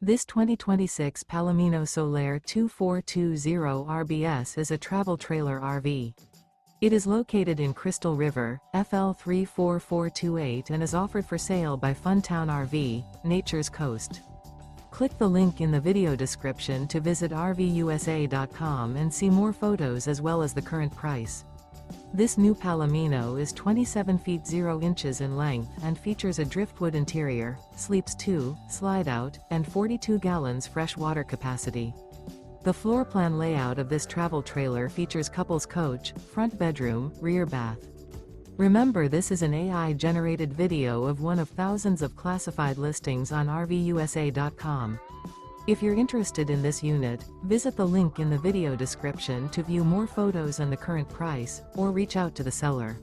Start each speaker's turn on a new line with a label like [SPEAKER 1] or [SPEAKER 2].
[SPEAKER 1] This 2026 Palomino Solaire 2420 RBS is a travel trailer RV. It is located in Crystal River, FL 34428 and is offered for sale by Funtown RV, Nature's Coast. Click the link in the video description to visit RVUSA.com and see more photos as well as the current price. This new Palomino is 27 feet 0 inches in length and features a driftwood interior, sleeps 2, slide-out, and 42 gallons fresh water capacity. The floor plan layout of this travel trailer features couples coach, front bedroom, rear bath. Remember, this is an AI-generated video of one of thousands of classified listings on RVUSA.com. If you're interested in this unit, visit the link in the video description to view more photos and the current price, or reach out to the seller.